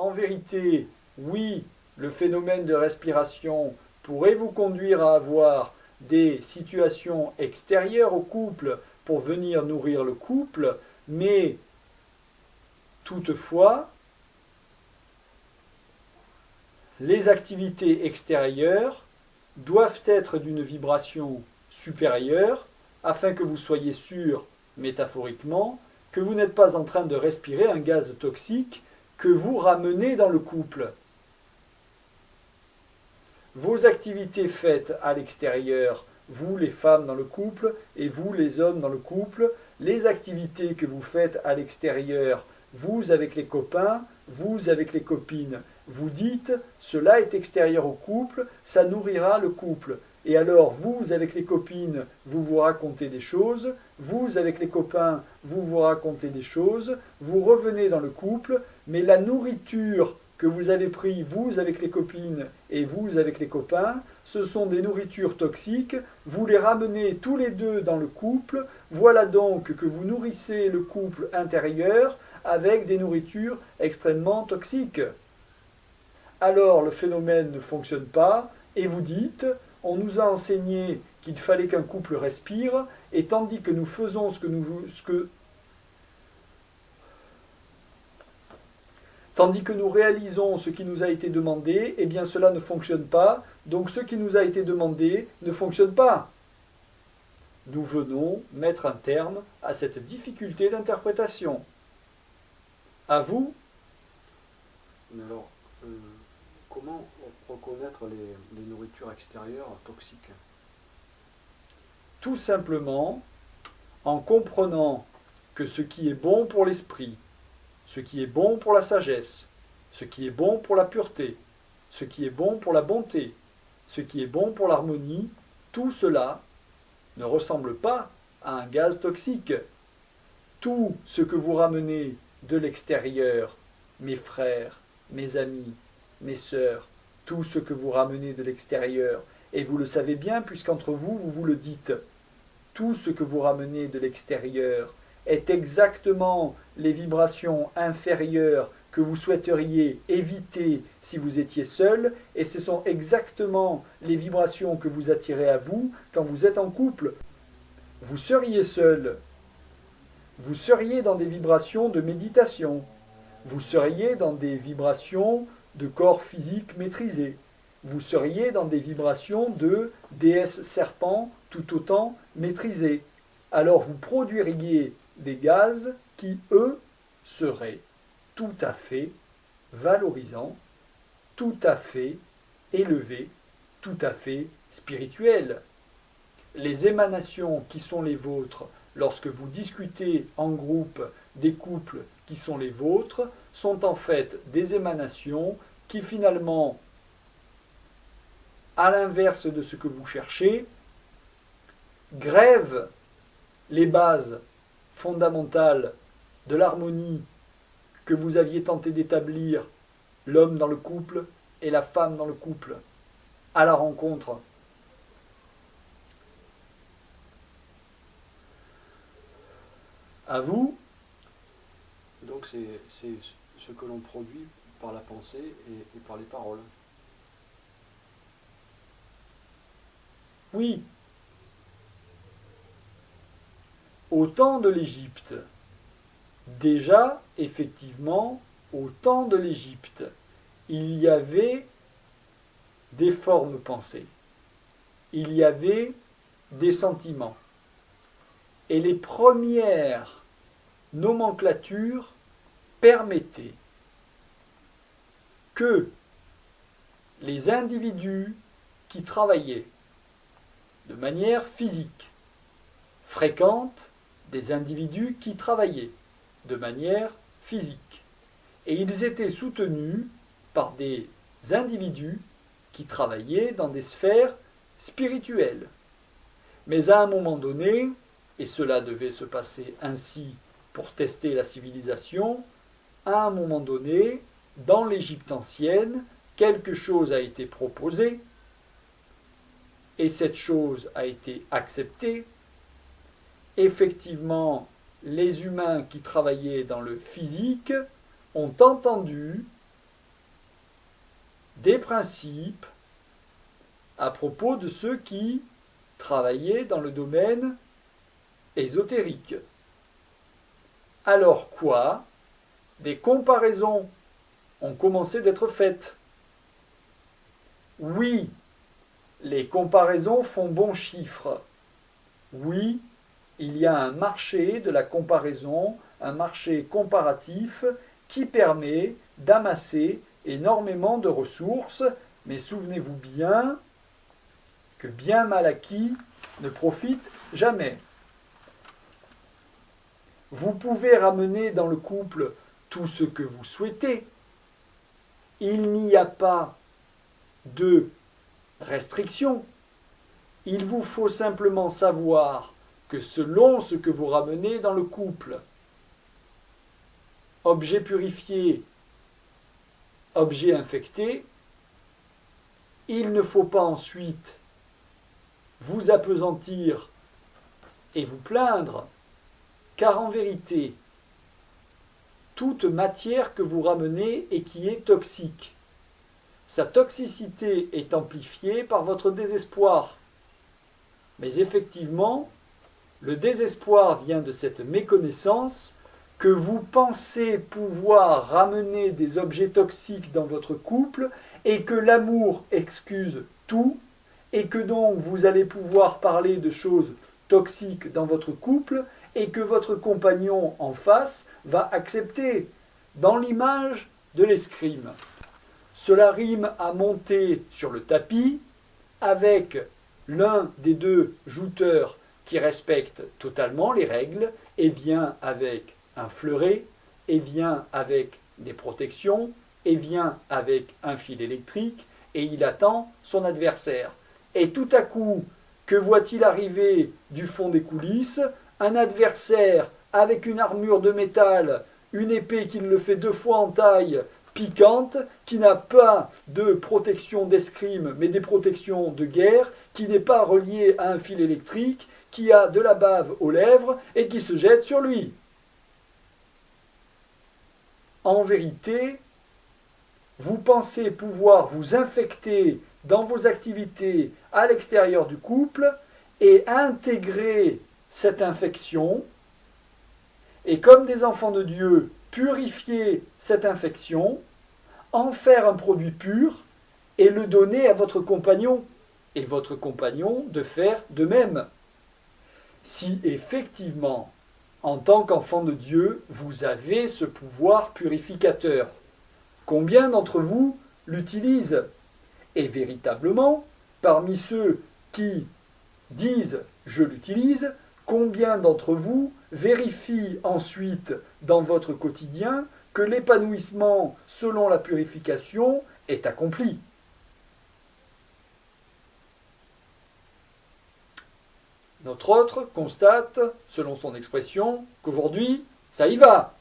en vérité, oui, le phénomène de respiration pourrait vous conduire à avoir des situations extérieures au couple pour venir nourrir le couple, mais toutefois, les activités extérieures doivent être d'une vibration supérieure afin que vous soyez sûr, métaphoriquement, que vous n'êtes pas en train de respirer un gaz toxique que vous ramenez dans le couple. Vos activités faites à l'extérieur, vous les femmes dans le couple et vous les hommes dans le couple, les activités que vous faites à l'extérieur, vous avec les copains, vous avec les copines, vous dites cela est extérieur au couple, ça nourrira le couple. Et alors vous avec les copines, vous vous racontez des choses, vous avec les copains, vous vous racontez des choses, vous revenez dans le couple, mais la nourriture que vous avez pris, vous avec les copines et vous avec les copains, ce sont des nourritures toxiques, vous les ramenez tous les deux dans le couple, voilà donc que vous nourrissez le couple intérieur avec des nourritures extrêmement toxiques. Alors le phénomène ne fonctionne pas et vous dites, on nous a enseigné qu'il fallait qu'un couple respire et tandis que nous faisons tandis que nous réalisons ce qui nous a été demandé, eh bien cela ne fonctionne pas, donc ce qui nous a été demandé ne fonctionne pas. Nous venons mettre un terme à cette difficulté d'interprétation. À vous. Mais alors, comment reconnaître les nourritures extérieures toxiques? Tout simplement en comprenant que ce qui est bon pour l'esprit, ce qui est bon pour la sagesse, ce qui est bon pour la pureté, ce qui est bon pour la bonté, ce qui est bon pour l'harmonie, tout cela ne ressemble pas à un gaz toxique. Tout ce que vous ramenez de l'extérieur, mes frères, mes amis, mes sœurs, tout ce que vous ramenez de l'extérieur, et vous le savez bien puisqu'entre vous, vous vous le dites, tout ce que vous ramenez de l'extérieur est exactement les vibrations inférieures que vous souhaiteriez éviter si vous étiez seul, et ce sont exactement les vibrations que vous attirez à vous quand vous êtes en couple. Vous seriez seul, vous seriez dans des vibrations de méditation, vous seriez dans des vibrations de corps physique maîtrisé, vous seriez dans des vibrations de déesse serpent tout autant maîtrisées. Alors vous produiriez des gaz qui, eux, seraient tout à fait valorisants, tout à fait élevés, tout à fait spirituels. Les émanations qui sont les vôtres lorsque vous discutez en groupe des couples qui sont les vôtres sont en fait des émanations qui finalement, à l'inverse de ce que vous cherchez, grèvent les bases fondamentales de l'harmonie que vous aviez tenté d'établir, l'homme dans le couple et la femme dans le couple, à la rencontre. À vous. Donc c'est ce que l'on produit par la pensée et par les paroles. Oui. Au temps de l'Égypte, déjà, effectivement, au temps de l'Égypte, il y avait des formes pensées, il y avait des sentiments. Et les premières nomenclatures permettaient que les individus qui travaillaient de manière physique fréquentent des individus qui travaillaient de manière physique. Et ils étaient soutenus par des individus qui travaillaient dans des sphères spirituelles. Mais à un moment donné, et cela devait se passer ainsi pour tester la civilisation, à un moment donné, dans l'Égypte ancienne, quelque chose a été proposé, et cette chose a été acceptée. Effectivement, les humains qui travaillaient dans le physique ont entendu des principes à propos de ceux qui travaillaient dans le domaine ésotérique. Alors quoi? Des comparaisons ont commencé d'être faites. Oui, les comparaisons font bon chiffre. Oui, il y a un marché de la comparaison, un marché comparatif qui permet d'amasser énormément de ressources, mais souvenez-vous bien que bien mal acquis ne profite jamais. Vous pouvez ramener dans le couple tout ce que vous souhaitez. Il n'y a pas de restriction. Il vous faut simplement savoir que selon ce que vous ramenez dans le couple, objet purifié, objet infecté, il ne faut pas ensuite vous appesantir et vous plaindre, car en vérité, toute matière que vous ramenez et qui est toxique, sa toxicité est amplifiée par votre désespoir. Mais effectivement, le désespoir vient de cette méconnaissance que vous pensez pouvoir ramener des objets toxiques dans votre couple et que l'amour excuse tout et que donc vous allez pouvoir parler de choses toxiques dans votre couple et que votre compagnon en face va accepter dans l'image de l'escrime. Cela rime à monter sur le tapis avec l'un des deux jouteurs qui respecte totalement les règles et vient avec un fleuret, et vient avec des protections, et vient avec un fil électrique, et il attend son adversaire. Et tout à coup, que voit-il arriver du fond des coulisses? Un adversaire avec une armure de métal, une épée qui le fait 2 fois en taille, piquante, qui n'a pas de protection d'escrime, mais des protections de guerre, qui n'est pas reliée à un fil électrique, qui a de la bave aux lèvres et qui se jette sur lui. En vérité, vous pensez pouvoir vous infecter dans vos activités à l'extérieur du couple et intégrer cette infection et comme des enfants de Dieu, purifier cette infection, en faire un produit pur et le donner à votre compagnon et votre compagnon de faire de même. Si effectivement, en tant qu'enfant de Dieu, vous avez ce pouvoir purificateur, combien d'entre vous l'utilisent? Et véritablement, parmi ceux qui disent « je l'utilise », combien d'entre vous vérifient ensuite dans votre quotidien que l'épanouissement selon la purification est accompli? Notre autre constate, selon son expression, qu'aujourd'hui, ça y va.